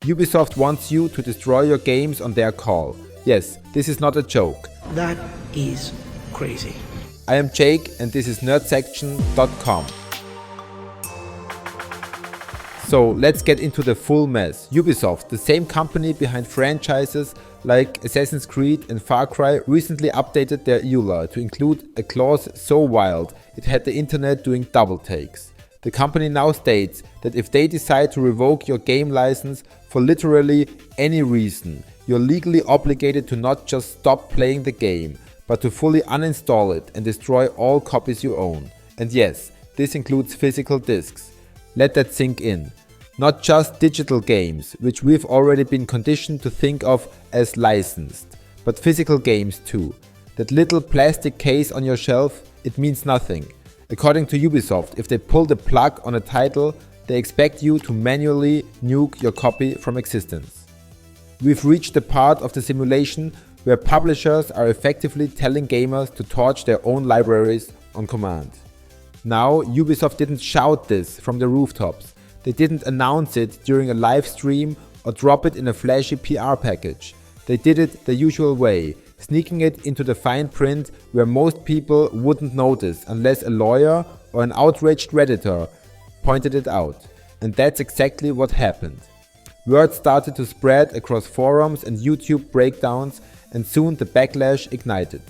Ubisoft wants you to destroy your games on their call. Yes, this is not a joke. That is crazy. I am Jake and this is NerdSection.com. So let's get into the full mess. Ubisoft, the same company behind franchises like Assassin's Creed and Far Cry, recently updated their EULA to include a clause so wild it had the internet doing double takes. The company now states that if they decide to revoke your game license for literally any reason, you're legally obligated to not just stop playing the game, but to fully uninstall it and destroy all copies you own. And yes, this includes physical discs. Let that sink in. Not just digital games, which we've already been conditioned to think of as licensed, but physical games too. That little plastic case on your shelf, it means nothing. According to Ubisoft, if they pull the plug on a title, they expect you to manually nuke your copy from existence. We've reached the part of the simulation where publishers are effectively telling gamers to torch their own libraries on command. Now, Ubisoft didn't shout this from the rooftops. They didn't announce it during a live stream or drop it in a flashy PR package. They did it the usual way, sneaking it into the fine print where most people wouldn't notice unless a lawyer or an outraged Redditor pointed it out. And that's exactly what happened. Word started to spread across forums and YouTube breakdowns, and soon the backlash ignited.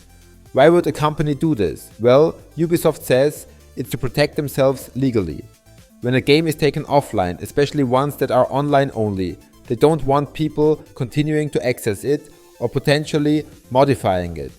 Why would a company do this? Well, Ubisoft says it's to protect themselves legally. When a game is taken offline, especially ones that are online only, they don't want people continuing to access it or potentially modifying it.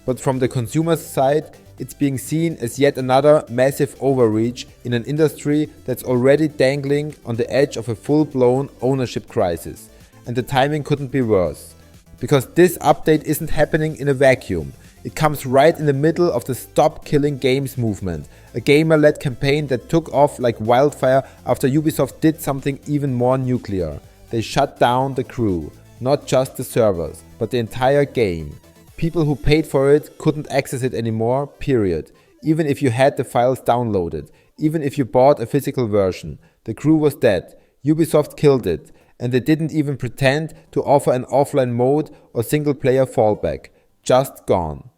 But from the consumer's side, it's being seen as yet another massive overreach in an industry that's already dangling on the edge of a full-blown ownership crisis. And the timing couldn't be worse. Because this update isn't happening in a vacuum. It comes right in the middle of the Stop Killing Games movement, a gamer-led campaign that took off like wildfire after Ubisoft did something even more nuclear. They shut down the crew, not just the servers, but the entire game. People who paid for it couldn't access it anymore, period. Even if you had the files downloaded, even if you bought a physical version, the crew was dead. Ubisoft killed it, and they didn't even pretend to offer an offline mode or single-player fallback. Just gone.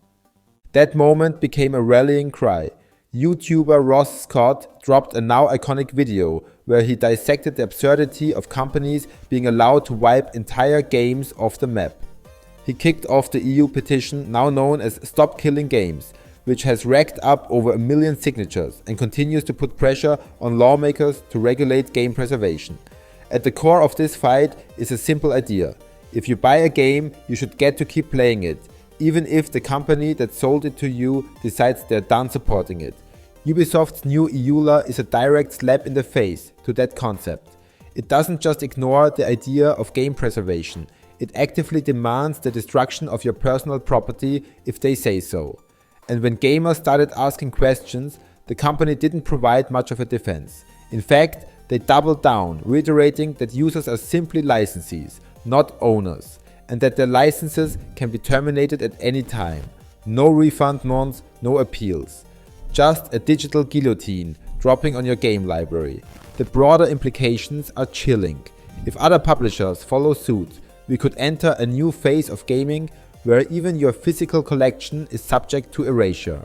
That moment became a rallying cry. YouTuber Ross Scott dropped a now iconic video where he dissected the absurdity of companies being allowed to wipe entire games off the map. He kicked off the EU petition now known as Stop Killing Games, which has racked up over 1 million signatures and continues to put pressure on lawmakers to regulate game preservation. At the core of this fight is a simple idea. If you buy a game, you should get to keep playing it, even if the company that sold it to you decides they're done supporting it. Ubisoft's new EULA is a direct slap in the face to that concept. It doesn't just ignore the idea of game preservation, it actively demands the destruction of your personal property if they say so. And when gamers started asking questions, the company didn't provide much of a defense. In fact, they doubled down, reiterating that users are simply licensees, not owners, and that their licenses can be terminated at any time. No refund nons, no appeals. Just a digital guillotine dropping on your game library. The broader implications are chilling. If other publishers follow suit, we could enter a new phase of gaming where even your physical collection is subject to erasure.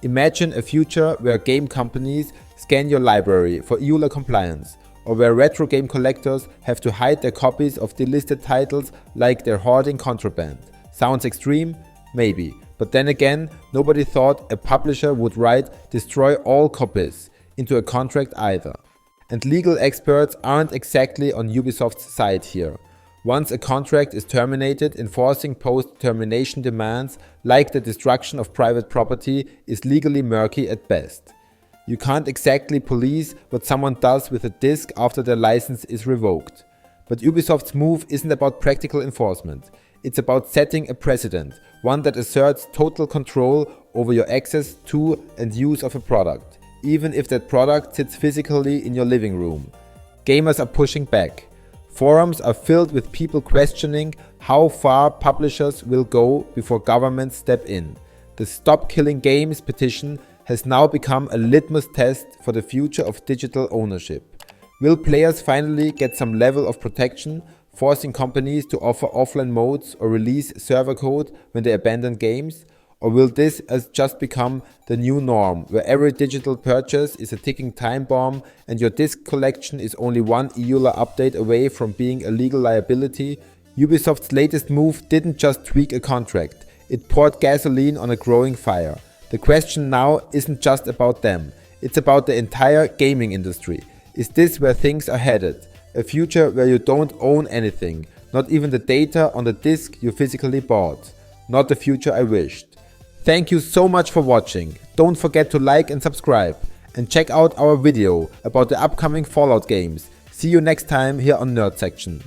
Imagine a future where game companies scan your library for EULA compliance, or where retro game collectors have to hide their copies of delisted titles like they're hoarding contraband. Sounds extreme? Maybe. But then again, nobody thought a publisher would write "destroy all copies" into a contract either. And legal experts aren't exactly on Ubisoft's side here. Once a contract is terminated, enforcing post-termination demands like the destruction of private property is legally murky at best. You can't exactly police what someone does with a disc after their license is revoked. But Ubisoft's move isn't about practical enforcement. It's about setting a precedent, one that asserts total control over your access to and use of a product, even if that product sits physically in your living room. Gamers are pushing back. Forums are filled with people questioning how far publishers will go before governments step in. The Stop Killing Games petition has now become a litmus test for the future of digital ownership. Will players finally get some level of protection, forcing companies to offer offline modes or release server code when they abandon games? Or will this just become the new norm, where every digital purchase is a ticking time bomb and your disc collection is only one EULA update away from being a legal liability? Ubisoft's latest move didn't just tweak a contract, it poured gasoline on a growing fire. The question now isn't just about them, it's about the entire gaming industry. Is this where things are headed? A future where you don't own anything, not even the data on the disc you physically bought. Not the future I wished. Thank you so much for watching. Don't forget to like and subscribe. And check out our video about the upcoming Fallout games. See you next time here on NerdSection.